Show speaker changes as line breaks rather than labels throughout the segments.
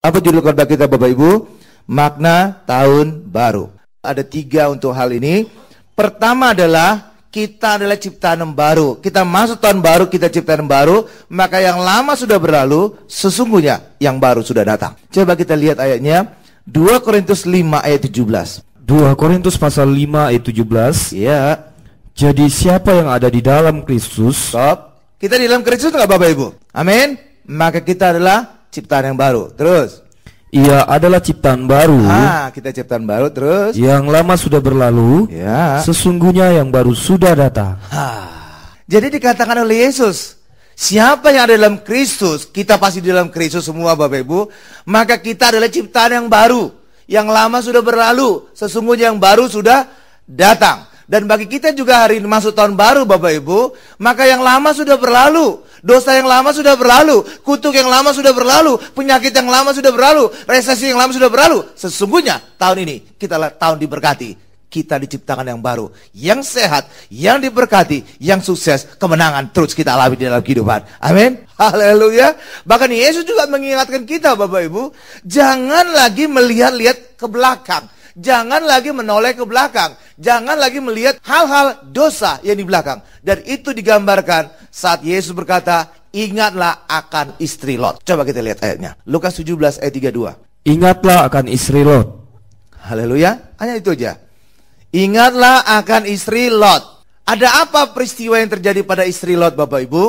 Apa judul khotbah kita Bapak Ibu? Makna tahun baru. Ada 3 untuk hal ini. Pertama adalah kita adalah ciptaan yang baru. Kita masuk tahun baru, kita ciptaan yang baru. Maka yang lama sudah berlalu, sesungguhnya yang baru sudah datang. Coba kita lihat ayatnya. 2 Korintus 5 ayat 17.
2 Korintus pasal 5 ayat 17.
Ya.
Jadi siapa yang ada di dalam Kristus?
Stop. Kita di dalam Kristus enggak Bapak Ibu? Amin. Maka kita adalah ciptaan yang baru. Terus.
Ia adalah ciptaan baru.
Kita ciptaan baru. Terus.
Yang lama sudah berlalu.
Ya.
Sesungguhnya yang baru sudah datang.
Jadi dikatakan oleh Yesus, siapa yang ada dalam Kristus, kita pasti di dalam Kristus semua Bapak Ibu, maka kita adalah ciptaan yang baru. Yang lama sudah berlalu, sesungguhnya yang baru sudah datang. Dan bagi kita juga hari ini masuk tahun baru Bapak Ibu, maka yang lama sudah berlalu. Dosa yang lama sudah berlalu, kutuk yang lama sudah berlalu, penyakit yang lama sudah berlalu, resesi yang lama sudah berlalu. Sesungguhnya tahun ini kita adalah tahun diberkati. Kita diciptakan yang baru, yang sehat, yang diberkati, yang sukses, kemenangan terus kita alami di dalam kehidupan. Amin. Haleluya. Bahkan Yesus juga mengingatkan kita Bapak Ibu, jangan lagi melihat-lihat ke belakang. Jangan lagi menoleh ke belakang. Jangan lagi melihat hal-hal dosa yang di belakang. Dan itu digambarkan saat Yesus berkata, ingatlah akan istri Lot. Coba kita lihat ayatnya. Lukas 17 ayat 32.
Ingatlah akan istri Lot.
Haleluya. Hanya itu aja. Ingatlah akan istri Lot. Ada apa peristiwa yang terjadi pada istri Lot Bapak Ibu?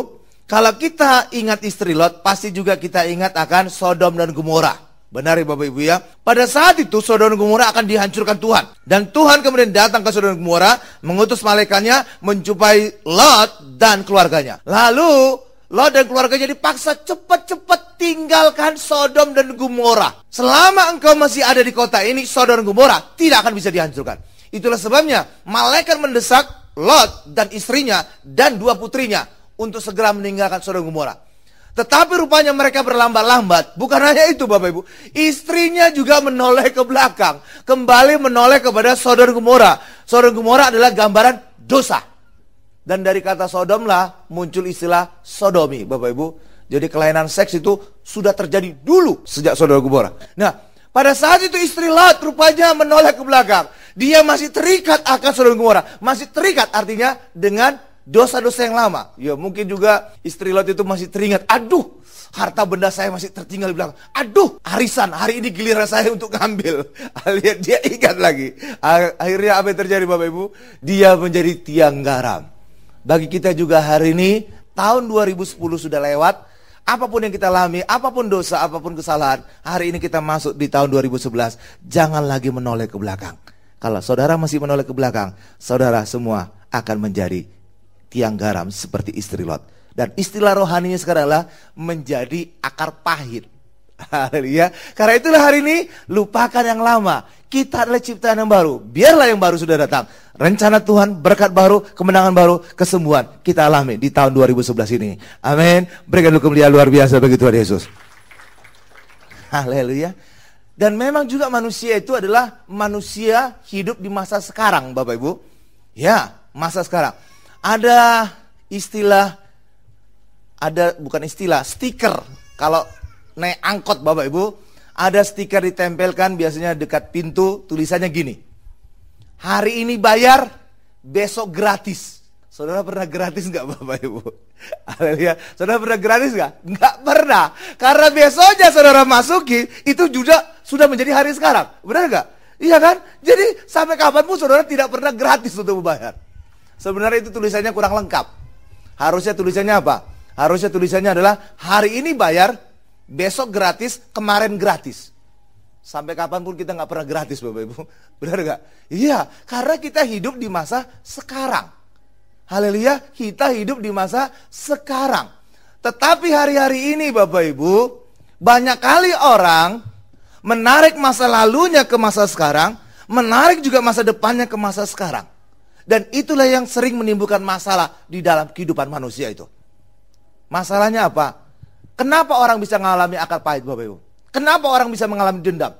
Kalau kita ingat istri Lot, pasti juga kita ingat akan Sodom dan Gomora. Benar ya Bapak Ibu ya. Pada saat itu Sodom dan Gomora akan dihancurkan Tuhan. Dan Tuhan kemudian datang ke Sodom dan Gomora, mengutus malaikatnya menjumpai Lot dan keluarganya. Lalu Lot dan keluarganya dipaksa cepat-cepat tinggalkan Sodom dan Gomora. Selama engkau masih ada di kota ini, Sodom dan Gomora tidak akan bisa dihancurkan. Itulah sebabnya malaikat mendesak Lot dan istrinya dan 2 putrinya untuk segera meninggalkan Sodom dan Gomora. Tetapi rupanya mereka berlambat-lambat. Bukan hanya itu Bapak Ibu, istrinya juga menoleh ke belakang, kembali menoleh kepada Sodom dan Gomora. Sodom dan Gomora adalah gambaran dosa. Dan dari kata Sodom lah muncul istilah sodomi Bapak Ibu. Jadi kelainan seks itu sudah terjadi dulu sejak Sodom dan Gomora. Nah, pada saat itu istri Lot rupanya menoleh ke belakang. Dia masih terikat akan Sodom dan Gomora. Masih terikat artinya dengan dosa-dosa yang lama. Ya mungkin juga istri Lot itu masih teringat, aduh harta benda saya masih tertinggal di belakang. Aduh arisan, hari ini giliran saya untuk ngambil. Lihat dia ingat lagi. Akhirnya apa yang terjadi Bapak Ibu? Dia menjadi tiang garam. Bagi kita juga hari ini, tahun 2010 sudah lewat. Apapun yang kita alami, apapun dosa, apapun kesalahan, hari ini kita masuk di tahun 2011. Jangan lagi menoleh ke belakang. Kalau saudara masih menoleh ke belakang, saudara semua akan menjadi tiang garam seperti istri Lot. Dan istilah rohaninya sekarang adalah menjadi akar pahit. Haleluya. Karena itulah hari ini lupakan yang lama. Kita adalah ciptaan yang baru. Biarlah yang baru sudah datang. Rencana Tuhan, berkat baru, kemenangan baru, kesembuhan kita alami di tahun 2011 ini. Amin. Berikan dulu kemuliaan luar biasa bagi Tuhan Yesus. Haleluya. Dan memang juga manusia itu adalah manusia hidup di masa sekarang Bapak Ibu. Ya, masa sekarang. Ada istilah, bukan istilah, stiker. Kalau naik angkot Bapak Ibu, ada stiker ditempelkan biasanya dekat pintu, tulisannya gini. Hari ini bayar, besok gratis. Saudara pernah gratis nggak Bapak Ibu? Haleluya. Saudara pernah gratis nggak? Nggak pernah. Karena besoknya saudara masuki, itu juga sudah menjadi hari sekarang. Benar nggak? Iya kan? Jadi sampai kapanpun saudara tidak pernah gratis untuk membayar. Sebenarnya itu tulisannya kurang lengkap. Harusnya tulisannya apa? Harusnya tulisannya adalah hari ini bayar, besok gratis, kemarin gratis. Sampai kapanpun kita nggak pernah gratis Bapak Ibu. Benar nggak? Iya, karena kita hidup di masa sekarang. Haleluya, kita hidup di masa sekarang. Tetapi hari-hari ini Bapak Ibu, banyak kali orang menarik masa lalunya ke masa sekarang, menarik juga masa depannya ke masa sekarang. Dan itulah yang sering menimbulkan masalah di dalam kehidupan manusia itu. Masalahnya apa? Kenapa orang bisa mengalami akar pahit Bapak Ibu? Kenapa orang bisa mengalami dendam?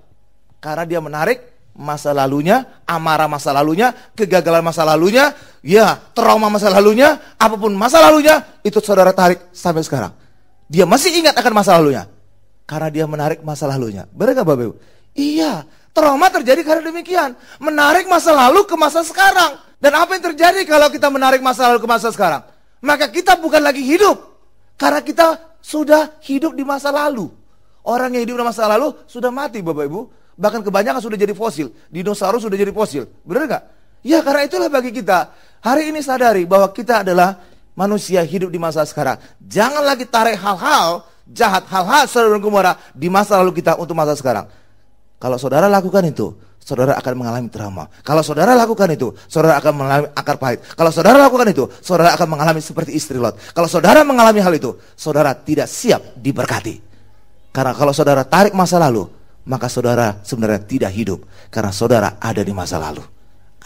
Karena dia menarik masa lalunya, amarah masa lalunya, kegagalan masa lalunya, ya trauma masa lalunya, apapun masa lalunya, itu saudara tarik sampai sekarang. Dia masih ingat akan masa lalunya. Karena dia menarik masa lalunya. Benar gak Bapak Ibu? Iya, trauma terjadi karena demikian. Menarik masa lalu ke masa sekarang. Dan apa yang terjadi kalau kita menarik masa lalu ke masa sekarang? Maka kita bukan lagi hidup. Karena kita sudah hidup di masa lalu. Orang yang hidup di masa lalu sudah mati Bapak Ibu. Bahkan kebanyakan sudah jadi fosil. Dinosaurus sudah jadi fosil. Benar gak? Ya, karena itulah bagi kita. Hari ini sadari bahwa kita adalah manusia hidup di masa sekarang. Jangan lagi tarik hal-hal jahat, hal-hal Sodom dan Gomora di masa lalu kita untuk masa sekarang. Kalau saudara lakukan itu, saudara akan mengalami trauma. Kalau saudara lakukan itu, saudara akan mengalami akar pahit. Kalau saudara lakukan itu, saudara akan mengalami seperti istri Lot. Kalau saudara mengalami hal itu, saudara tidak siap diberkati. Karena kalau saudara tarik masa lalu, maka saudara sebenarnya tidak hidup. Karena saudara ada di masa lalu.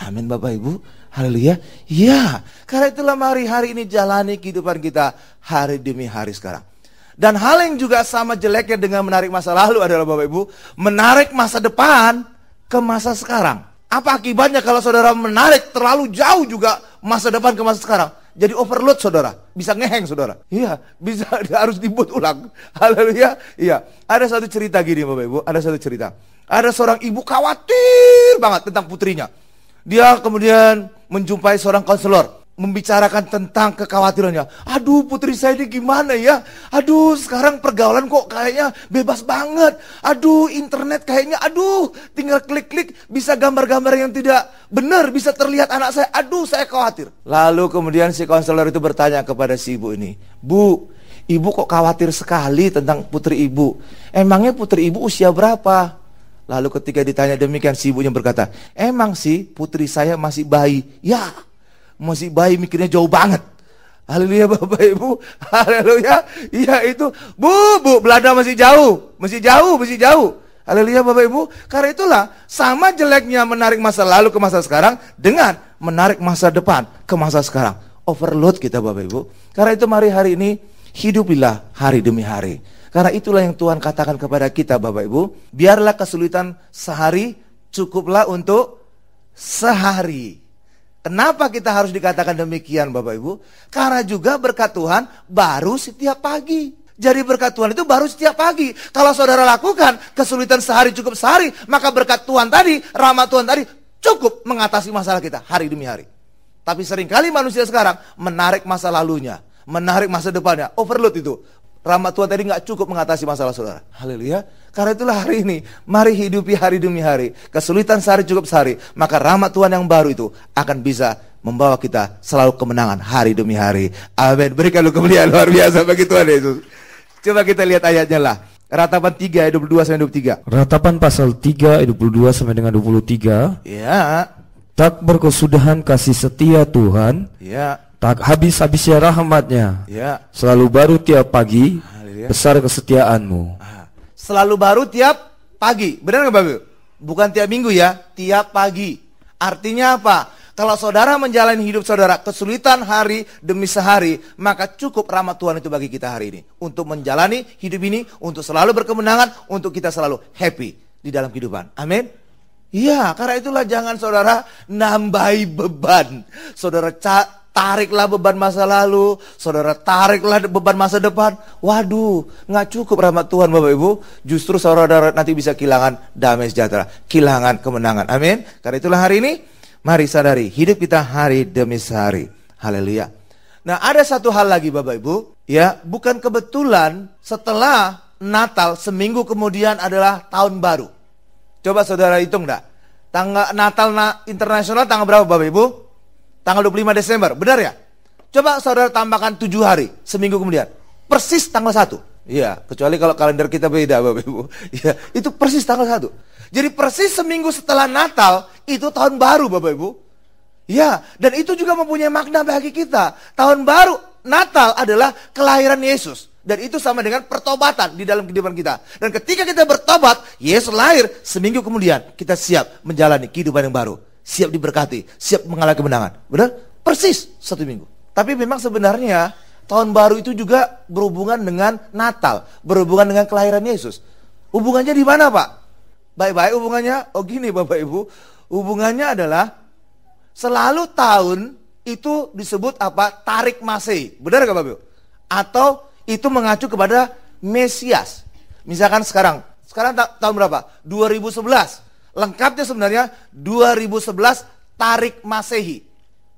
Amin Bapak Ibu. Haleluya. Ya, karena itulah mari hari ini jalani kehidupan kita hari demi hari sekarang. Dan hal yang juga sama jeleknya dengan menarik masa lalu adalah Bapak Ibu, menarik masa depan ke masa sekarang. Apa akibatnya kalau saudara menarik terlalu jauh juga masa depan ke masa sekarang? Jadi overload saudara, bisa ngeheng saudara. Iya, bisa harus dibuat ulang. Haleluya. Iya, ada satu cerita gini Bapak Ibu, ada satu cerita. Ada seorang ibu khawatir banget tentang putrinya. Dia kemudian menjumpai seorang konselor, membicarakan tentang kekhawatirannya. Aduh, putri saya ini gimana ya? Aduh, sekarang pergaulan kok kayaknya bebas banget. Aduh, internet kayaknya, aduh, tinggal klik-klik bisa gambar-gambar yang tidak benar, bisa terlihat anak saya. Aduh, saya khawatir. Lalu kemudian si konselor itu bertanya kepada si ibu ini, Bu, ibu kok khawatir sekali tentang putri ibu? Emangnya putri ibu usia berapa? Lalu ketika ditanya demikian, si ibunya berkata, emang sih putri saya masih bayi. Ya, masih bayi, mikirnya jauh banget. Haleluya Bapak Ibu. Haleluya. Iya itu. Bu, Belanda masih jauh. Masih jauh. Haleluya Bapak Ibu. Karena itulah sama jeleknya menarik masa lalu ke masa sekarang dengan menarik masa depan ke masa sekarang. Overload kita Bapak Ibu. Karena itu mari hari ini hidupilah hari demi hari. Karena itulah yang Tuhan katakan kepada kita Bapak Ibu. Biarlah kesulitan sehari cukuplah untuk sehari. Kenapa kita harus dikatakan demikian Bapak Ibu? Karena juga berkat Tuhan baru setiap pagi. Jadi berkat Tuhan itu baru setiap pagi. Kalau saudara lakukan kesulitan sehari cukup sehari, maka berkat Tuhan tadi, rahmat Tuhan tadi cukup mengatasi masalah kita hari demi hari. Tapi seringkali manusia sekarang menarik masa lalunya, menarik masa depannya, overload itu. Rahmat Tuhan tadi nggak cukup mengatasi masalah saudara. Haleluya. Karena itulah hari ini, mari hidupi hari demi hari. Kesulitan sehari cukup sehari, maka rahmat Tuhan yang baru itu akan bisa membawa kita selalu kemenangan hari demi hari. Amin. Berikan lu kemuliaan luar biasa bagi Tuhan Yesus. Coba kita lihat ayatnya lah. Ratapan 3 ayat 22 sampai 23.
Ratapan pasal 3 ayat 22 sampai dengan 23.
Ya.
Tak berkesudahan kasih setia Tuhan.
Ya.
Tak habis-habisnya rahmatnya.
Ya.
Selalu baru tiap pagi.
Haleluya.
Besar kesetiaanmu.
Selalu baru tiap pagi. Benar nggak Bapak? Bukan tiap minggu ya, tiap pagi. Artinya apa? Kalau saudara menjalani hidup saudara kesulitan hari demi sehari, maka cukup rahmat Tuhan itu bagi kita hari ini. Untuk menjalani hidup ini, untuk selalu berkemenangan, untuk kita selalu happy di dalam kehidupan. Amin. Iya, karena itulah jangan saudara nambahi beban. Saudara tariklah beban masa lalu, saudara tariklah beban masa depan. Waduh, nggak cukup rahmat Tuhan Bapak Ibu. Justru saudara nanti bisa kehilangan damai sejahtera, kehilangan kemenangan. Amin. Karena itulah hari ini, mari sadari hidup kita hari demi sehari. Haleluya. Nah, ada satu hal lagi Bapak Ibu, ya, bukan kebetulan setelah Natal seminggu kemudian adalah tahun baru. Coba saudara hitung enggak? Tanggal Natal internasional tanggal berapa Bapak Ibu? Tanggal 25 Desember, benar ya? Coba saudara tambahkan 7 hari, seminggu kemudian. Persis tanggal 1. Iya, kecuali kalau kalender kita beda Bapak Ibu. Iya, itu persis tanggal 1. Jadi persis seminggu setelah Natal, itu tahun baru Bapak Ibu. Ya, dan itu juga mempunyai makna bagi kita. Tahun baru, Natal adalah kelahiran Yesus. Dan itu sama dengan pertobatan di dalam kehidupan kita. Dan ketika kita bertobat, Yesus lahir, seminggu kemudian kita siap menjalani kehidupan yang baru. Siap diberkati, siap mengalami kemenangan. Benar? Persis 1 minggu. Tapi memang sebenarnya tahun baru itu juga berhubungan dengan Natal, berhubungan dengan kelahiran Yesus. Hubungannya di mana Pak? Baik-baik hubungannya. Oh gini Bapak Ibu, hubungannya adalah selalu tahun itu disebut apa? Tarik Masehi. Benar gak Bapak Ibu? Atau itu mengacu kepada Mesias. Misalkan sekarang tahun berapa? 2011. Lengkapnya sebenarnya 2011 tarik Masehi.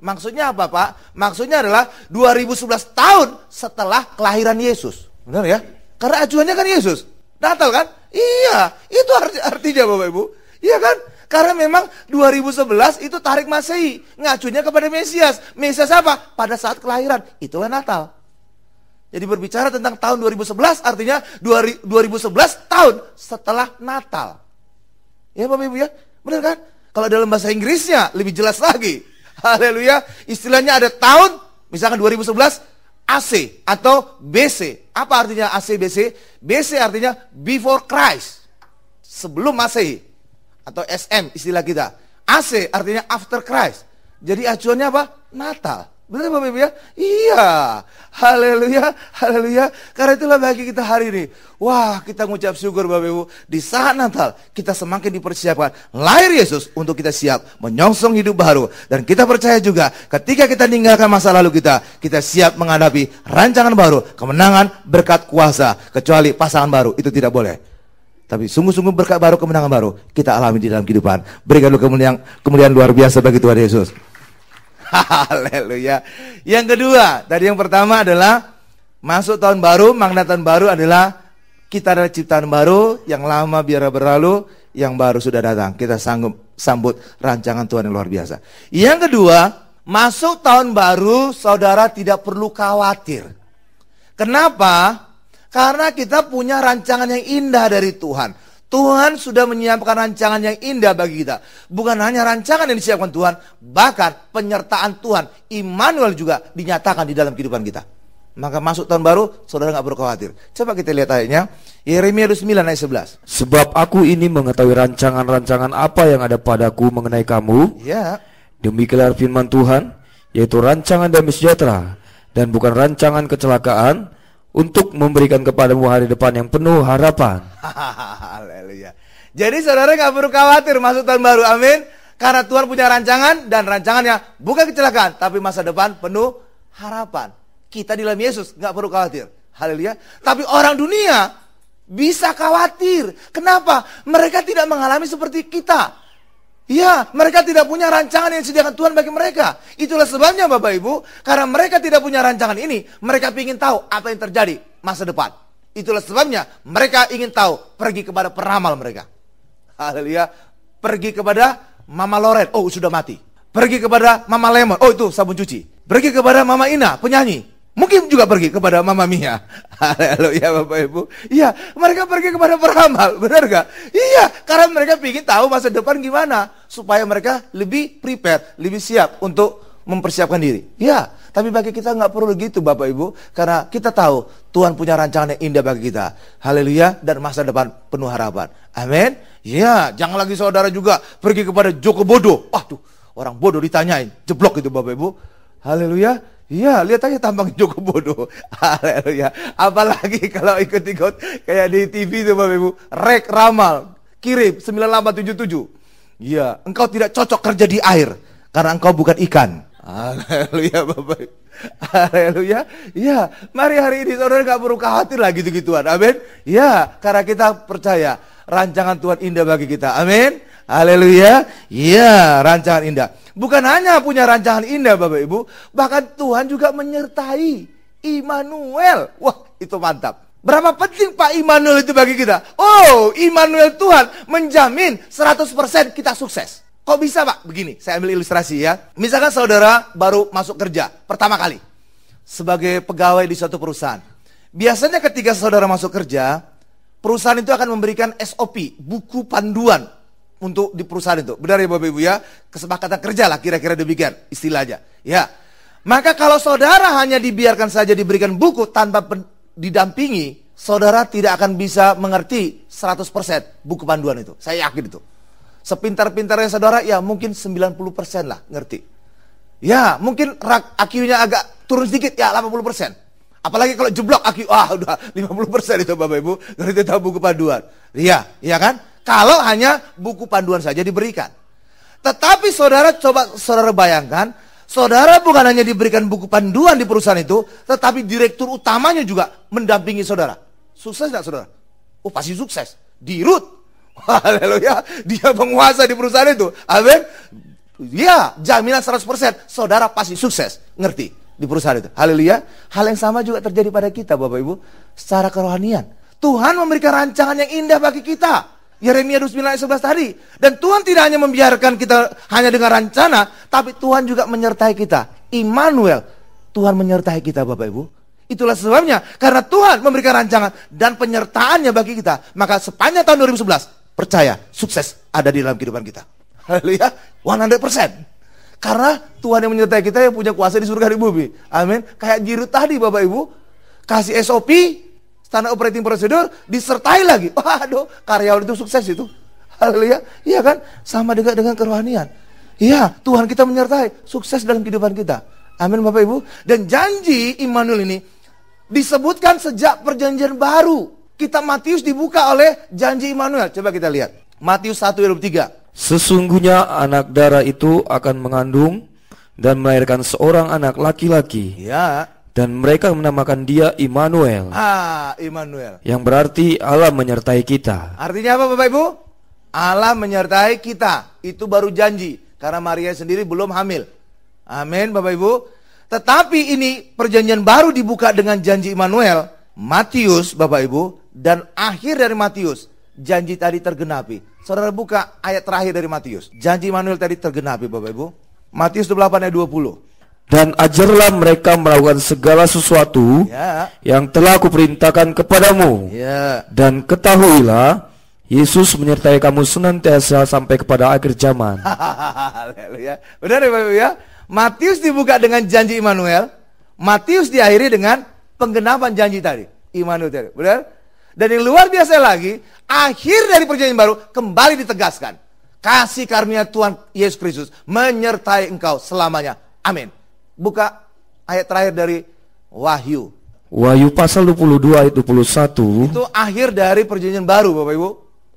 Maksudnya apa, Pak? Maksudnya adalah 2011 tahun setelah kelahiran Yesus. Benar ya? Karena acuannya kan Yesus. Natal kan? Iya, itu artinya Bapak Ibu. Iya kan? Karena memang 2011 itu tarik Masehi, ngacunya kepada Mesias. Mesias apa? Pada saat kelahiran. Itulah Natal. Jadi berbicara tentang tahun 2011 artinya 2011 tahun setelah Natal. Ya Bapak Ibu ya? Benar kan? Kalau dalam bahasa Inggrisnya lebih jelas lagi. Haleluya. Istilahnya ada tahun, misalkan 2011 AC atau BC. Apa artinya AC BC? BC artinya before Christ. Sebelum Masehi. Atau SM istilah kita. AC artinya after Christ. Jadi acuannya apa? Natal. Benar Bapak Ibu ya? Iya. Haleluya, haleluya. Karena itulah bagi kita hari ini. Wah, kita mengucap syukur Bapak Ibu. Di saat Natal, kita semakin dipersiapkan lahir Yesus untuk kita siap menyongsong hidup baru. Dan kita percaya juga ketika kita meninggalkan masa lalu kita siap menghadapi rancangan baru, kemenangan, berkat, kuasa. Kecuali pasangan baru, itu tidak boleh. Tapi sungguh-sungguh berkat baru, kemenangan baru kita alami di dalam kehidupan. Berikan kemuliaan luar biasa bagi Tuhan Yesus. Haleluya. Yang kedua, tadi yang pertama adalah masuk tahun baru, makna tahun baru adalah kita adalah ciptaan baru, yang lama biar berlalu, yang baru sudah datang. Kita sambut rancangan Tuhan yang luar biasa. Yang kedua, masuk tahun baru, saudara tidak perlu khawatir. Kenapa? Karena kita punya rancangan yang indah dari Tuhan. Tuhan sudah menyiapkan rancangan yang indah bagi kita. Bukan hanya rancangan yang disiapkan Tuhan, bahkan penyertaan Tuhan, Immanuel juga dinyatakan di dalam kehidupan kita. Maka masuk tahun baru, saudara nggak perlu khawatir. Coba kita lihat ayatnya, Yeremia 9 ayat 11.
Sebab aku ini mengetahui rancangan-rancangan apa yang ada padaku mengenai kamu.
Ya.
Demikianlah firman Tuhan, yaitu rancangan damai sejahtera, dan bukan rancangan kecelakaan, untuk memberikan kepadamu hari depan yang penuh harapan.
Haleluya. Jadi saudara gak perlu khawatir masuk tahun baru, amin. Karena Tuhan punya rancangan, dan rancangannya bukan kecelakaan, tapi masa depan penuh harapan. Kita di dalam Yesus gak perlu khawatir. Haleluya. Tapi orang dunia bisa khawatir. Kenapa? Mereka tidak mengalami seperti kita. Ya, mereka tidak punya rancangan yang disediakan Tuhan bagi mereka. Itulah sebabnya Bapak Ibu, karena mereka tidak punya rancangan ini, mereka ingin tahu apa yang terjadi masa depan. Itulah sebabnya mereka ingin tahu, pergi kepada peramal mereka. Haleluya. Pergi kepada Mama Loren, oh sudah mati. Pergi kepada Mama Lemon, oh itu sabun cuci. Pergi kepada Mama Ina, penyanyi. Mungkin juga pergi kepada Mama Mia. Haleluya Bapak Ibu. Iya, mereka pergi kepada peramal, benar gak? Iya, karena mereka ingin tahu masa depan gimana, supaya mereka lebih prepare, lebih siap untuk mempersiapkan diri. Iya, tapi bagi kita nggak perlu begitu Bapak Ibu, karena kita tahu Tuhan punya rancangan yang indah bagi kita. Haleluya, dan masa depan penuh harapan. Amin. Iya, jangan lagi saudara juga pergi kepada Joko Bodo. Tuh, orang bodoh ditanyain, jeblok itu Bapak Ibu. Haleluya. Iya, lihat aja tampang Joko Bodo. Haleluya. Apalagi kalau ikut-ikut kayak di TV itu Bapak Ibu, rek ramal, kirim 9877. Iya, engkau tidak cocok kerja di air karena engkau bukan ikan. Haleluya Bapak Ibu. Haleluya. Iya, mari hari ini saudara gak perlu khawatir lah gitu-gituan. Amin. Iya, karena kita percaya rancangan Tuhan indah bagi kita. Amin. Haleluya. Iya, rancangan indah. Bukan hanya punya rancangan indah Bapak Ibu, bahkan Tuhan juga menyertai Immanuel. Wah, itu mantap. Berapa penting Pak Immanuel itu bagi kita? Oh, Immanuel Tuhan menjamin 100% kita sukses. Kok bisa Pak? Begini, saya ambil ilustrasi ya. Misalkan saudara baru masuk kerja pertama kali sebagai pegawai di suatu perusahaan. Biasanya ketika saudara masuk kerja, perusahaan itu akan memberikan SOP, buku panduan untuk di perusahaan itu. Benar ya Bapak Ibu ya? Kesepakatan kerja lah kira-kira demikian istilahnya. Ya. Maka kalau saudara hanya dibiarkan saja diberikan buku tanpa didampingi, saudara tidak akan bisa mengerti 100% buku panduan itu. Saya yakin itu. Sepintar-pintarnya saudara ya mungkin 90% lah ngerti. Ya, mungkin rak IQ-nya agak turun sedikit ya 80%. Apalagi kalau jeblok IQ, udah 50% itu Bapak Ibu ngerti tahu buku panduan. Iya, iya kan? Kalau hanya buku panduan saja diberikan. Tetapi saudara coba saudara bayangkan, saudara bukan hanya diberikan buku panduan di perusahaan itu, tetapi direktur utamanya juga mendampingi saudara. Sukses tidak saudara? oh pasti sukses. Di Rut, haleluya, dia penguasa di perusahaan itu. Amin. Ya, jaminan 100%, saudara pasti sukses. Ngerti? Di perusahaan itu. Haleluya. Hal yang sama juga terjadi pada kita, Bapak Ibu, secara kerohanian. Tuhan memberikan rancangan yang indah bagi kita. Yeremia 29 ayat 11 tadi. Dan Tuhan tidak hanya membiarkan kita hanya dengan rencana, tapi Tuhan juga menyertai kita. Immanuel, Tuhan menyertai kita, Bapak Ibu. Itulah sebabnya, karena Tuhan memberikan rancangan dan penyertaannya bagi kita, maka sepanjang tahun 2011, percaya, sukses ada di dalam kehidupan kita. Haleluya, 100%. Karena Tuhan yang menyertai kita, yang punya kuasa di surga di bumi. Amin. Kayak Jirut tadi, Bapak Ibu, kasih SOP, standar operating procedure, disertai lagi. Waduh, karyawan itu sukses itu. Haleluya. Iya kan? Sama dengan kerohanian. Iya, Tuhan kita menyertai, sukses dalam kehidupan kita. Amin, Bapak Ibu. Dan janji Immanuel ini disebutkan sejak perjanjian baru. Kitab Matius dibuka oleh janji Immanuel. Coba kita lihat. Matius 1 ayat 23.
Sesungguhnya anak darah itu akan mengandung dan melahirkan seorang anak laki-laki.
Ya.
Dan mereka menamakan dia Immanuel.
Immanuel.
Yang berarti Allah menyertai kita.
Artinya apa, Bapak Ibu? Allah menyertai kita. Itu baru janji. Karena Maria sendiri belum hamil. Amin, Bapak Ibu. Tetapi ini perjanjian baru dibuka dengan janji Immanuel. Matius, Bapak Ibu. Dan akhir dari Matius, janji tadi tergenapi. Saudara buka ayat terakhir dari Matius. Janji Immanuel tadi tergenapi, Bapak Ibu. Matius 28 ayat 20.
Dan ajarlah mereka melakukan segala sesuatu yang telah kuperintahkan kepadamu. Dan ketahuilah, Yesus menyertai kamu senantiasa sampai kepada akhir zaman.
Haleluya. Benar ya, Bapak Ibu ya? Matius dibuka dengan janji Immanuel. Matius diakhiri dengan penggenapan janji tadi. Immanuel tadi. Benar? Dan yang luar biasa lagi, akhir dari perjanjian baru kembali ditegaskan. Kasih karunia Tuhan Yesus Kristus menyertai engkau selamanya. Amin. Buka ayat terakhir dari Wahyu.
Wahyu pasal 22 ayat 21.
Itu akhir dari perjanjian baru, Bapak Ibu.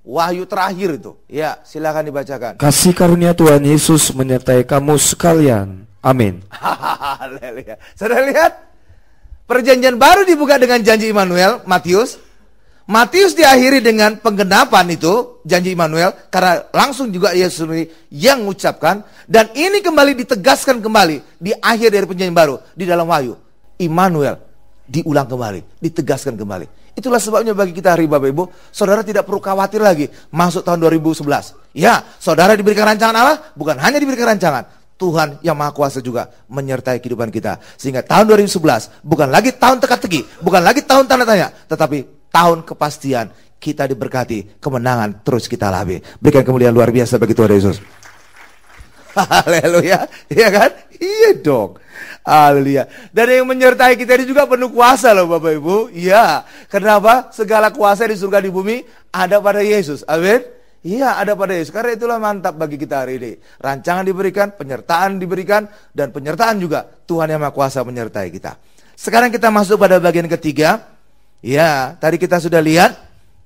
Wahyu terakhir itu. Ya, silakan dibacakan.
Kasih karunia Tuhan Yesus menyertai kamu sekalian. Amin.
Haleluya. Saudara lihat? Perjanjian baru dibuka dengan janji Immanuel, Matius. Matius diakhiri dengan penggenapan itu, janji Immanuel, karena langsung juga Yesus yang mengucapkan. Dan ini kembali ditegaskan kembali di akhir dari perjanjian baru, di dalam Wahyu. Immanuel diulang kembali, ditegaskan kembali. Itulah sebabnya bagi kita hari Bapak Ibu, saudara tidak perlu khawatir lagi masuk tahun 2011. Ya, saudara diberikan rancangan Allah, bukan hanya diberikan rancangan, Tuhan yang Maha Kuasa juga menyertai kehidupan kita. Sehingga tahun 2011 bukan lagi tahun teka-teki, bukan lagi tahun tanda tanya, tetapi tahun kepastian. Kita diberkati, kemenangan terus kita alami. Berikan kemuliaan luar biasa bagi Tuhan Yesus. Haleluya. Iya kan? Iya dong. Haleluya. Dan yang menyertai kita ini juga penuh kuasa loh Bapak Ibu. Iya. Kenapa? Segala kuasa di surga di bumi ada pada Yesus. Amin. Iya, ada pada Yesus. Karena itulah mantap bagi kita hari ini. Rancangan diberikan, penyertaan diberikan, dan penyertaan juga Tuhan yang Maha Kuasa menyertai kita. Sekarang kita masuk pada bagian ketiga. Ya, tadi kita sudah lihat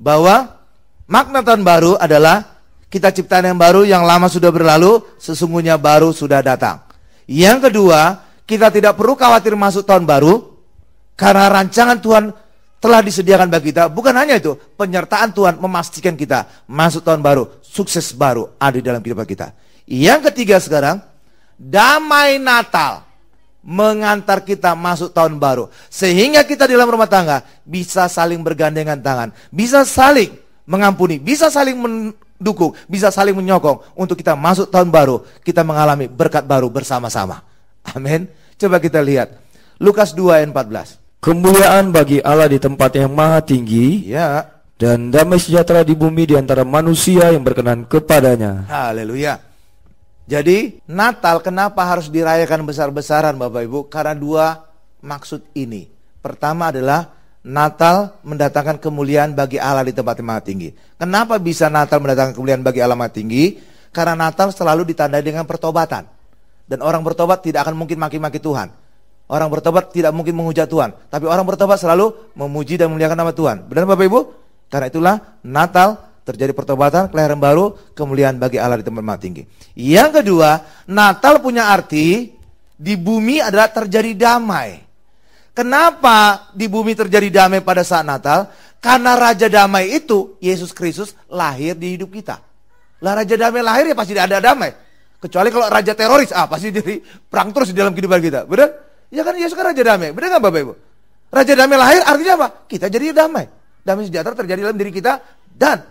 bahwa makna tahun baru adalah kita ciptaan yang baru, yang lama sudah berlalu, sesungguhnya baru sudah datang. Yang kedua, kita tidak perlu khawatir masuk tahun baru, karena rancangan Tuhan telah disediakan bagi kita. Bukan hanya itu, penyertaan Tuhan memastikan kita masuk tahun baru, sukses baru ada di dalam kehidupan kita. Yang ketiga sekarang, damai Natal mengantar kita masuk tahun baru. Sehingga kita di dalam rumah tangga bisa saling bergandengan tangan, bisa saling mengampuni, bisa saling mendukung, bisa saling menyokong untuk kita masuk tahun baru, kita mengalami berkat baru bersama-sama. Amin. Coba kita lihat Lukas 2 ayat 14.
Kemuliaan bagi Allah di tempat yang maha tinggi,
ya,
dan damai sejahtera di bumi di antara manusia yang berkenan kepadanya.
Haleluya. Jadi Natal kenapa harus dirayakan besar-besaran Bapak Ibu? Karena dua maksud ini. Pertama adalah Natal mendatangkan kemuliaan bagi Allah di tempat yang maha tinggi. Kenapa bisa Natal mendatangkan kemuliaan bagi Allah maha tinggi? Karena Natal selalu ditandai dengan pertobatan. Dan orang bertobat tidak akan mungkin maki-maki Tuhan. Orang bertobat tidak mungkin menghujat Tuhan. Tapi orang bertobat selalu memuji dan memuliakan nama Tuhan. Benar Bapak Ibu? Karena itulah Natal terjadi pertobatan, kelahiran baru, kemuliaan bagi Allah di tempat maha tinggi. Yang kedua, Natal punya arti di bumi adalah terjadi damai. Kenapa di bumi terjadi damai pada saat Natal? Karena Raja Damai itu, Yesus Kristus lahir di hidup kita. Lah Raja Damai lahir ya pasti ada damai. Kecuali kalau Raja Teroris, pasti jadi perang terus di dalam kehidupan kita. Benar? Ya kan Yesus kan Raja Damai. Benar nggak Bapak Ibu? Raja Damai lahir artinya apa? Kita jadi damai. Damai sejahtera terjadi dalam diri kita dan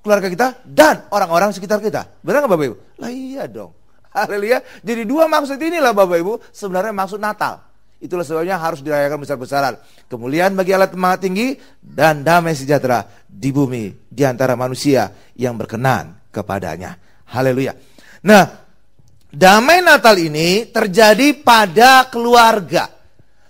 keluarga kita dan orang-orang sekitar kita. Benar nggak Bapak Ibu? Lah iya dong. Haleluya. Jadi dua maksud inilah Bapak Ibu sebenarnya maksud Natal. Itulah sebabnya harus dirayakan besar-besaran. Kemuliaan bagi Allah Maha Tinggi dan damai sejahtera di bumi di antara manusia yang berkenan kepadanya. Haleluya. Nah, damai Natal ini terjadi pada keluarga.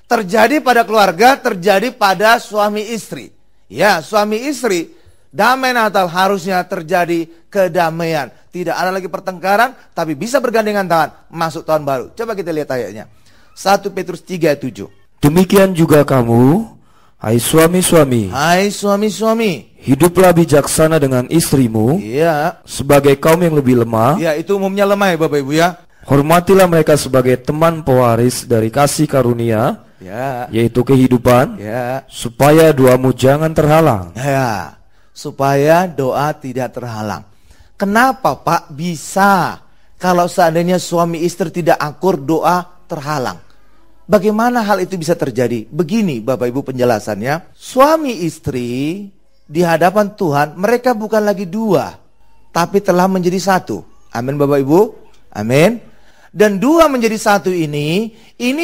Terjadi pada keluarga, terjadi pada suami istri. Ya, suami istri, damai Natal harusnya terjadi kedamaian. Tidak ada lagi pertengkaran, tapi bisa bergandengan tangan masuk tahun baru. Coba kita lihat ayatnya. 1 Petrus 3:7.
Demikian juga kamu, hai suami-suami.
Hai suami-suami.
Hiduplah bijaksana dengan istrimu.
Iya.
Sebagai kaum yang lebih lemah.
Ya, itu umumnya lemah ya Bapak Ibu ya.
Hormatilah mereka sebagai teman pewaris dari kasih karunia.
Ya.
Yaitu kehidupan.
Ya.
Supaya doamu jangan terhalang.
Ya. Supaya doa tidak terhalang. Kenapa Pak bisa kalau seandainya suami istri tidak akur doa terhalang? Bagaimana hal itu bisa terjadi? Begini Bapak Ibu penjelasannya. Suami istri di hadapan Tuhan mereka bukan lagi dua, tapi telah menjadi satu. Amin Bapak Ibu. Amin. Dan dua menjadi satu ini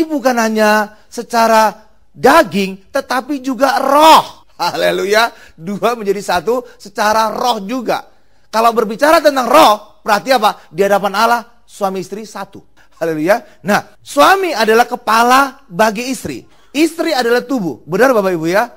bukan hanya secara daging tetapi juga roh. Haleluya. Dua menjadi satu secara roh juga. Kalau berbicara tentang roh berarti apa? Di hadapan Allah suami istri satu. Haleluya. Nah, suami adalah kepala bagi istri. Istri adalah tubuh. Benar Bapak Ibu ya?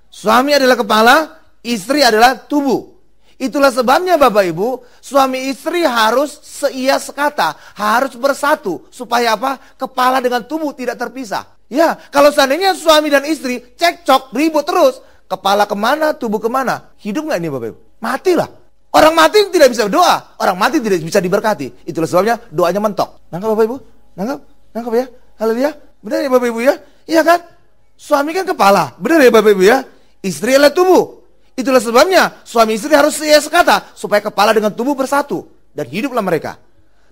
Suami adalah kepala, istri adalah tubuh. Itulah sebabnya Bapak Ibu, suami istri harus seia sekata, harus bersatu. Supaya apa? Kepala dengan tubuh tidak terpisah. Ya, kalau seandainya suami dan istri cekcok, ribut terus, kepala kemana, tubuh kemana? Hidup nggak ini Bapak Ibu? Matilah. Orang mati tidak bisa berdoa, orang mati tidak bisa diberkati. Itulah sebabnya doanya mentok. Nangkap Bapak Ibu? Nangkap ya? Haleluya. Benar ya Bapak Ibu ya? Iya kan? Suami kan kepala. Benar ya Bapak Ibu ya? Istri adalah tubuh. Itulah sebabnya suami istri harus seia sekata supaya kepala dengan tubuh bersatu dan hiduplah mereka.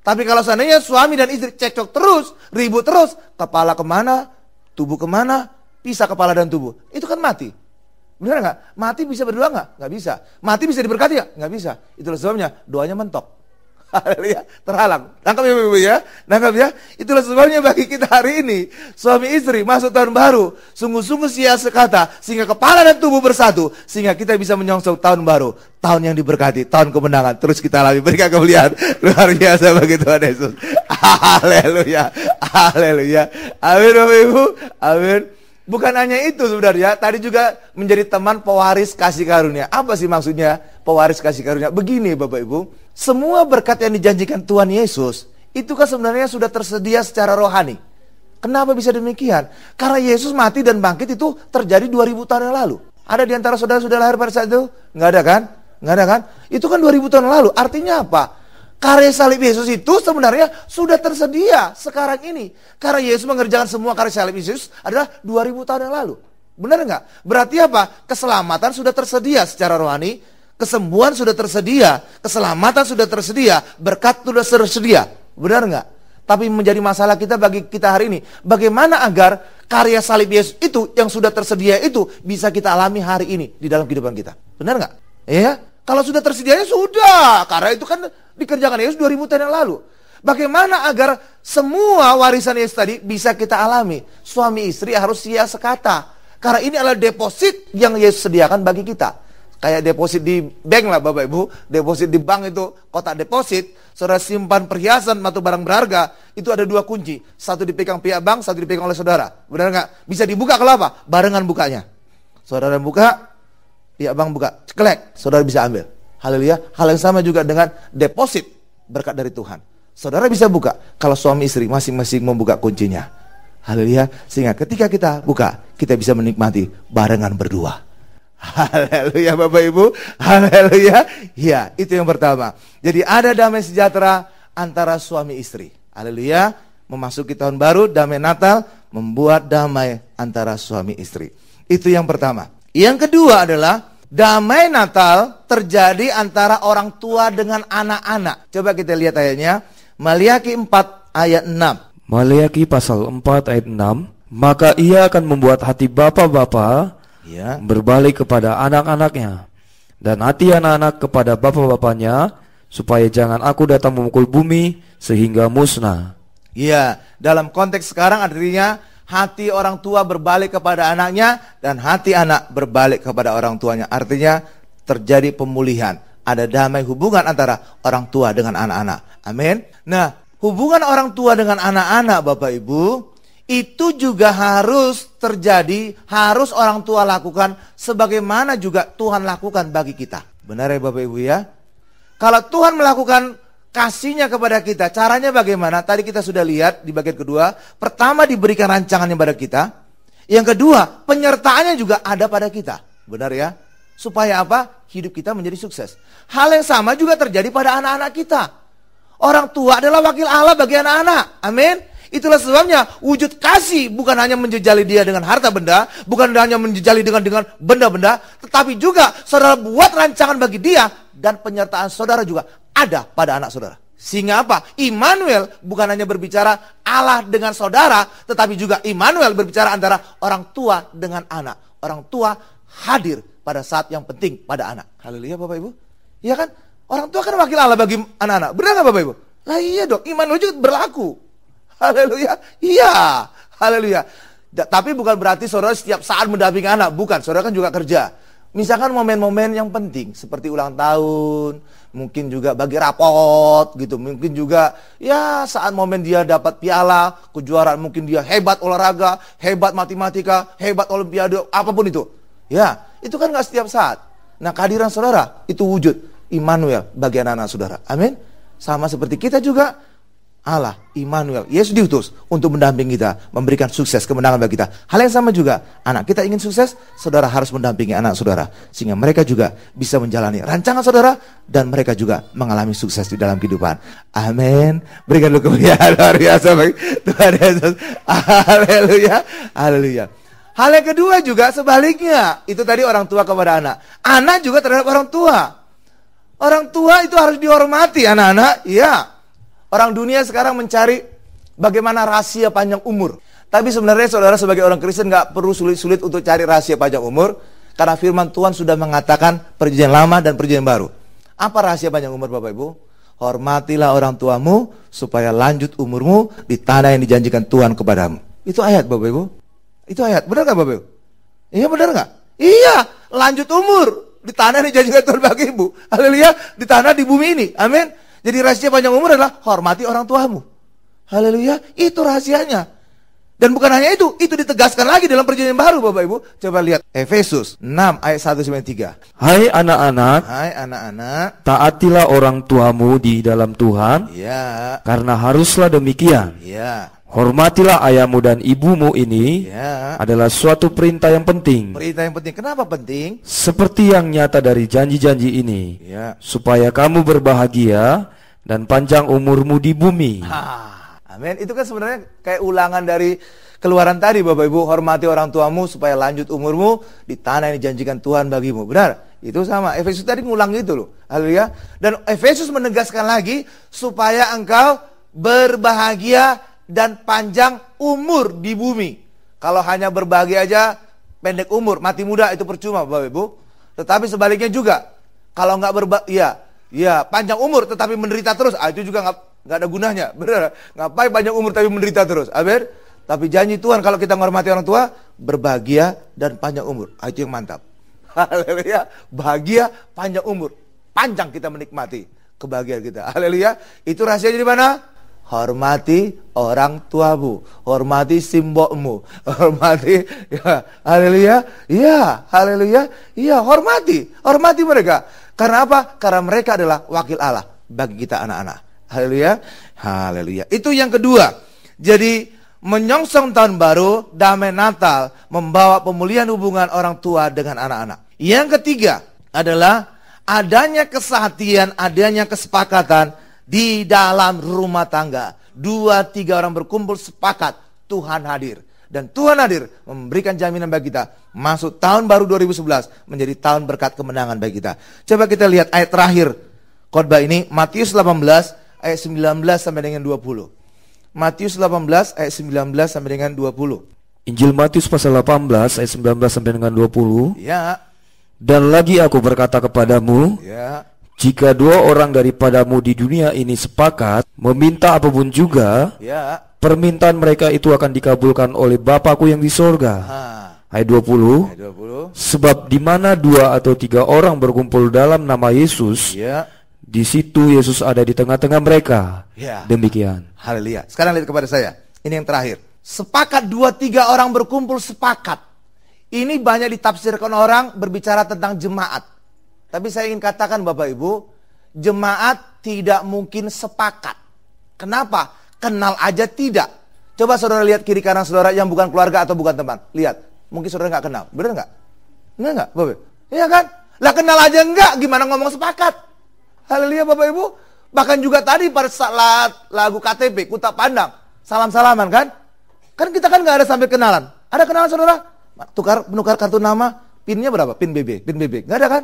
Tapi kalau seandainya suami dan istri cekcok terus, ribut terus, kepala kemana, tubuh kemana, pisah kepala dan tubuh, itu kan mati. Benar nggak? Mati bisa berdoa nggak? Nggak bisa. Mati bisa diberkati nggak? Nggak bisa. Itulah sebabnya doanya mentok. Haleluya, terhalang. Nangkap ya Ibu ya? Nangkap ya? Itulah sebabnya bagi kita hari ini, suami istri masuk tahun baru, sungguh-sungguh sia sekata, sehingga kepala dan tubuh bersatu, sehingga kita bisa menyongsong tahun baru, tahun yang diberkati, tahun kemenangan. Terus kita alami, berikan kemuliaan luar biasa bagi Tuhan Yesus. Haleluya, haleluya. Amin Bapak Ibu, amin. Bukan hanya itu sebenarnya, tadi juga menjadi teman pewaris kasih karunia. Apa sih maksudnya pewaris kasih karunia? Begini Bapak Ibu, semua berkat yang dijanjikan Tuhan Yesus, itu kan sebenarnya sudah tersedia secara rohani. Kenapa bisa demikian? Karena Yesus mati dan bangkit itu terjadi 2000 tahun yang lalu. Ada di antara saudara-saudara lahir pada saat itu? Nggak ada kan? Nggak ada kan? Itu kan 2000 tahun yang lalu. Artinya apa? Karya salib Yesus itu sebenarnya sudah tersedia sekarang ini. Karena Yesus mengerjakan semua karya salib Yesus adalah 2000 tahun yang lalu. Benar nggak? Berarti apa? Keselamatan sudah tersedia secara rohani, kesembuhan sudah tersedia, keselamatan sudah tersedia, berkat sudah tersedia. Benar nggak? Tapi menjadi masalah kita bagi kita hari ini, bagaimana agar karya salib Yesus itu yang sudah tersedia itu bisa kita alami hari ini di dalam kehidupan kita. Benar nggak? Ya. Kalau sudah tersedianya sudah, karena itu kan dikerjakan Yesus 2000 tahun yang lalu. Bagaimana agar semua warisan Yesus tadi bisa kita alami? Suami istri harus sia sekata. Karena ini adalah deposit yang Yesus sediakan bagi kita. Kayak deposit di bank lah Bapak Ibu. Deposit di bank itu kotak deposit. Saudara simpan perhiasan atau barang berharga. Itu ada 2 kunci. Satu dipegang pihak bank, satu dipegang oleh saudara. Benar nggak? Bisa dibuka kalau apa? Barengan bukanya. Saudara buka, pihak bank buka, ceklek, saudara bisa ambil. Haleluya. Hal yang sama juga dengan deposit berkat dari Tuhan. Saudara bisa buka kalau suami istri masing-masing membuka kuncinya. Haleluya. Sehingga ketika kita buka, kita bisa menikmati barengan berdua. Haleluya Bapak Ibu. Haleluya. Ya, itu yang pertama. Jadi ada damai sejahtera antara suami istri. Haleluya. Memasuki tahun baru, damai Natal membuat damai antara suami istri. Itu yang pertama. Yang kedua adalah Damai Natal terjadi antara orang tua dengan anak-anak. Coba kita lihat ayatnya. Maliaki 4 ayat 6.
Maliaki pasal 4 ayat 6. Maka ia akan membuat hati bapa-bapa berbalik kepada anak-anaknya, dan hati anak-anak kepada bapa-bapanya, supaya jangan aku datang memukul bumi sehingga musnah.
Iya, dalam konteks sekarang artinya hati orang tua berbalik kepada anaknya dan hati anak berbalik kepada orang tuanya. Artinya terjadi pemulihan. Ada damai hubungan antara orang tua dengan anak-anak. Amin. Nah, hubungan orang tua dengan anak-anak, Bapak Ibu, itu juga harus terjadi, harus orang tua lakukan sebagaimana juga Tuhan lakukan bagi kita. Benar ya Bapak Ibu ya? Kalau Tuhan melakukan kasihnya kepada kita, caranya bagaimana? Tadi kita sudah lihat di bagian kedua. Pertama, diberikan rancangannya pada kita. Yang kedua, penyertaannya juga ada pada kita. Benar ya? Supaya apa? Hidup kita menjadi sukses. Hal yang sama juga terjadi pada anak-anak kita. Orang tua adalah wakil Allah bagi anak-anak. Amin. Itulah sebabnya wujud kasih bukan hanya menjejali dia dengan harta benda, bukan hanya menjejali dengan benda-benda, tetapi juga saudara buat rancangan bagi dia, dan penyertaan saudara juga ada pada anak saudara. Sehingga apa? Immanuel bukan hanya berbicara Allah dengan saudara, tetapi juga Immanuel berbicara antara orang tua dengan anak. Orang tua hadir pada saat yang penting pada anak. Haleluya Bapak Ibu. Iya kan? Orang tua kan wakil Allah bagi anak-anak. Benar nggak Bapak Ibu? Lah iya dong, Immanuel juga berlaku. Haleluya. Iya. Haleluya. Tapi bukan berarti saudara setiap saat mendampingi anak. Bukan. Saudara kan juga kerja. Misalkan momen-momen yang penting. Seperti ulang tahun. Mungkin juga bagi rapot gitu. Mungkin juga ya saat momen dia dapat piala. Kejuaraan. Mungkin dia hebat olahraga. Hebat matematika. Hebat olimpiade. Apapun itu. Ya. Itu kan gak setiap saat. Nah kehadiran saudara. Itu wujud Immanuel bagi anak-anak saudara. Amin. Sama seperti kita juga. Allah, Immanuel, Yesus diutus untuk mendampingi kita, memberikan sukses, kemenangan bagi kita. Hal yang sama juga, anak kita ingin sukses, saudara harus mendampingi anak saudara, sehingga mereka juga bisa menjalani rancangan saudara, dan mereka juga mengalami sukses di dalam kehidupan. Amin. Berikan dulu kemuliaan luar biasa bagi Tuhan Yesus. Haleluya, haleluya. Hal yang kedua juga sebaliknya, itu tadi orang tua kepada anak. Anak juga terhadap orang tua. Orang tua itu harus dihormati, anak-anak, iya. Orang dunia sekarang mencari bagaimana rahasia panjang umur. Tapi sebenarnya saudara sebagai orang Kristen gak perlu sulit-sulit untuk cari rahasia panjang umur. Karena firman Tuhan sudah mengatakan perjanjian lama dan perjanjian baru. Apa rahasia panjang umur Bapak Ibu? Hormatilah orang tuamu supaya lanjut umurmu di tanah yang dijanjikan Tuhan kepadamu. Itu ayat Bapak Ibu. Itu ayat. Benar gak Bapak Ibu? Iya benar gak? Iya. Lanjut umur di tanah yang dijanjikan Tuhan bagi ibu. Haleluya. Di tanah di bumi ini. Amin. Jadi rahasia panjang umur adalah hormati orang tuamu. Haleluya, itu rahasianya. Dan bukan hanya itu ditegaskan lagi dalam perjanjian baru Bapak Ibu. Coba lihat Efesus 6 ayat 1-3.
Hai anak-anak, taatilah orang tuamu di dalam Tuhan.
Ya.
Karena haruslah demikian.
Ya.
Hormatilah ayahmu dan ibumu, ini adalah suatu perintah yang penting.
Perintah yang penting. Kenapa penting?
Seperti yang nyata dari janji-janji ini, supaya kamu berbahagia dan panjang umurmu di bumi.
Amin. Itu kan sebenarnya kayak ulangan dari Keluaran tadi Bapak Ibu. Hormati orang tuamu supaya lanjut umurmu di tanah yang dijanjikan Tuhan bagimu. Benar? Itu sama. Efesus tadi ngulang gitu loh. Haleluya. Dan Efesus menegaskan lagi supaya engkau berbahagia dan panjang umur di bumi. Kalau hanya berbahagia aja, pendek umur, mati muda, itu percuma Bapak Ibu. Tetapi sebaliknya juga, kalau nggak panjang umur tetapi menderita terus, itu juga nggak ada gunanya. Benar? Ngapain panjang umur tapi menderita terus? Amin. Tapi janji Tuhan kalau kita menghormati orang tua, berbahagia dan panjang umur. Itu yang mantap. Haleluya. Bahagia, panjang umur. Panjang kita menikmati kebahagiaan kita. Haleluya. Itu rahasianya di mana? Hormati orang tuamu, hormati simbokmu, hormati, ya, haleluya, iya, haleluya, iya, hormati mereka. Karena apa? Karena mereka adalah wakil Allah bagi kita anak-anak. Haleluya, haleluya. Itu yang kedua. Jadi menyongsong tahun baru, damai Natal, membawa pemulihan hubungan orang tua dengan anak-anak. Yang ketiga adalah adanya kesehatian, adanya kesepakatan di dalam rumah tangga. 2-3 orang berkumpul sepakat, Tuhan hadir. Dan Tuhan hadir memberikan jaminan bagi kita. Masuk tahun baru 2011 menjadi tahun berkat kemenangan bagi kita. Coba kita lihat ayat terakhir khotbah ini, Matius 18 ayat 19 sampai dengan 20. Matius 18 ayat 19 sampai dengan 20.
Injil Matius pasal 18 ayat 19 sampai dengan 20.
Ya.
Dan lagi aku berkata kepadamu,
ya,
jika dua orang daripadamu di dunia ini sepakat meminta apapun juga,
ya,
permintaan mereka itu akan dikabulkan oleh Bapakku yang di sorga. Ayat 20. Sebab di mana 2 atau 3 orang berkumpul dalam nama Yesus,
ya,
di situ Yesus ada di tengah-tengah mereka.
Ya.
Demikian.
Haleluya. Sekarang lihat kepada saya. Ini yang terakhir. Sepakat 2-3 orang berkumpul sepakat. Ini banyak ditafsirkan orang berbicara tentang jemaat. Tapi saya ingin katakan Bapak Ibu, jemaat tidak mungkin sepakat. Kenapa? Kenal aja tidak. Coba saudara lihat kiri kanan saudara yang bukan keluarga atau bukan teman. Lihat, mungkin saudara nggak kenal. Benar nggak? Benar nggak, Bapak Ibu? Iya kan? Lah kenal aja enggak, gimana ngomong sepakat? Haleluya Bapak Ibu. Bahkan juga tadi pada saat lagu KTP, Kuta Pandang, salam-salaman kan? Kan kita kan nggak ada sampai kenalan. Ada kenalan saudara? Menukar kartu nama, pinnya berapa? Pin BB, pin BB. Nggak ada kan?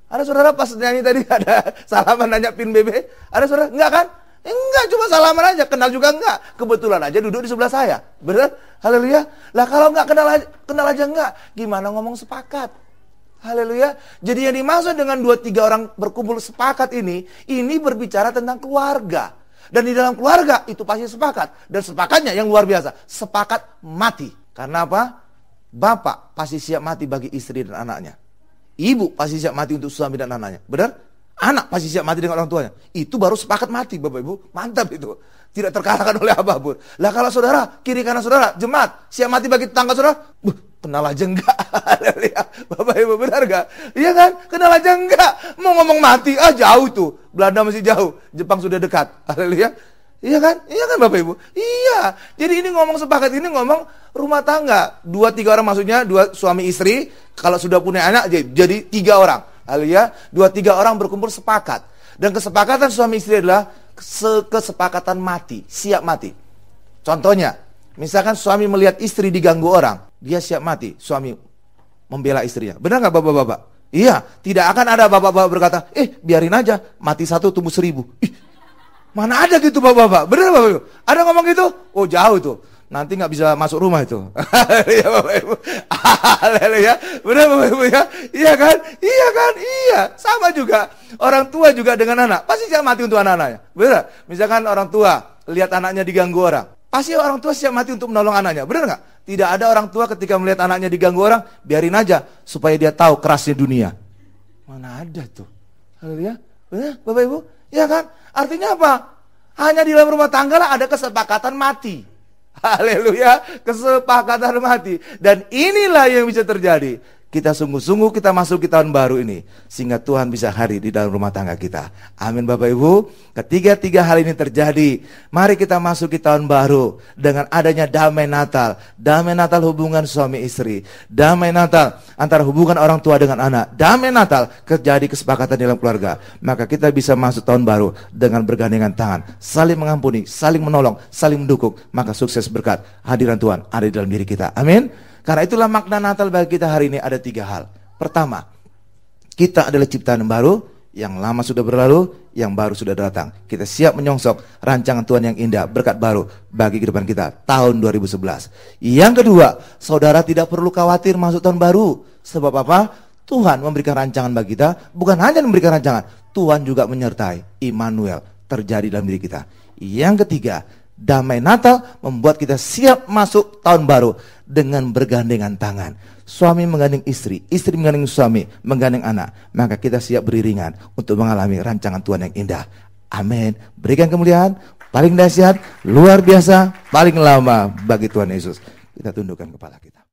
Ada saudara pas nyanyi tadi ada salaman nanya pin BB? Ada saudara? Enggak kan? Enggak, cuma salaman aja, kenal juga enggak. Kebetulan aja duduk di sebelah saya. Benar? Haleluya. Lah kalau enggak kenal aja enggak, gimana ngomong sepakat? Haleluya. Jadi yang dimaksud dengan 2-3 orang berkumpul sepakat ini berbicara tentang keluarga. Dan di dalam keluarga itu pasti sepakat. Dan sepakatnya yang luar biasa, sepakat mati. Karena apa? Bapak pasti siap mati bagi istri dan anaknya. Ibu pasti siap mati untuk suami dan anaknya. Benar? Anak pasti siap mati dengan orang tuanya. Itu baru sepakat mati Bapak Ibu. Mantap itu. Tidak terkalahkan oleh apapun. Lah kalau saudara, kiri kanan saudara, jemaat, siap mati bagi tetangga saudara, kenal aja enggak. Bapak Ibu benar enggak? Iya kan? Kenal aja enggak. Mau ngomong mati, jauh tuh. Belanda masih jauh. Jepang sudah dekat. Haleluya. Iya kan? Iya kan Bapak Ibu? Iya. Jadi ini ngomong sepakat, ini ngomong rumah tangga. 2-3 orang maksudnya, 2 suami istri. Kalau sudah punya anak jadi 3 orang. Haleluya. 2-3 orang berkumpul sepakat. Dan kesepakatan suami istri adalah kesepakatan mati, siap mati. Contohnya, misalkan suami melihat istri diganggu orang, dia siap mati. Suami membela istrinya. Benar nggak bapak-bapak? Iya. Tidak akan ada bapak-bapak berkata, biarin aja, mati 1 tumbuh 1000. Mana ada gitu bapak-bapak? Benar bapak-bapak? Ada ngomong gitu? Oh jauh tuh. Nanti nggak bisa masuk rumah itu. Haleluya Bapak Ibu. Haleluya. Benar Bapak Ibu ya? Iya kan? Iya kan? Iya. Sama juga. Orang tua juga dengan anak. Pasti siap mati untuk anak-anaknya. Benar? Misalkan orang tua lihat anaknya diganggu orang. Pasti orang tua siap mati untuk menolong anaknya. Benar nggak? Tidak ada orang tua ketika melihat anaknya diganggu orang, biarin aja supaya dia tahu kerasnya dunia. Mana ada tuh? Haleluya. Benar Bapak Ibu? Iya kan? Artinya apa? Hanya di dalam rumah tangga lah ada kesepakatan mati. Haleluya, kesepakatan mati. Dan inilah yang bisa terjadi. Kita sungguh-sungguh kita masuk ke tahun baru ini, sehingga Tuhan bisa hadir di dalam rumah tangga kita. Amin Bapak Ibu. Ketiga hal ini terjadi, mari kita masuk ke tahun baru dengan adanya damai Natal. Damai Natal hubungan suami istri, damai Natal antara hubungan orang tua dengan anak, damai Natal terjadi kesepakatan dalam keluarga. Maka kita bisa masuk tahun baru dengan bergandengan tangan, saling mengampuni, saling menolong, saling mendukung. Maka sukses berkat hadiran Tuhan ada di dalam diri kita. Amin. Karena itulah makna Natal bagi kita hari ini ada 3 hal. Pertama, kita adalah ciptaan baru, yang lama sudah berlalu, yang baru sudah datang. Kita siap menyongsong rancangan Tuhan yang indah, berkat baru bagi kehidupan kita tahun 2011. Yang kedua, saudara tidak perlu khawatir masuk tahun baru. Sebab apa? Tuhan memberikan rancangan bagi kita. Bukan hanya memberikan rancangan, Tuhan juga menyertai. Immanuel terjadi dalam diri kita. Yang ketiga, damai Natal membuat kita siap masuk tahun baru dengan bergandengan tangan. Suami menggandeng istri, istri menggandeng suami, menggandeng anak. Maka kita siap beriringan untuk mengalami rancangan Tuhan yang indah. Amin. Berikan kemuliaan paling dahsyat, luar biasa, paling lama bagi Tuhan Yesus. Kita tundukkan kepala kita.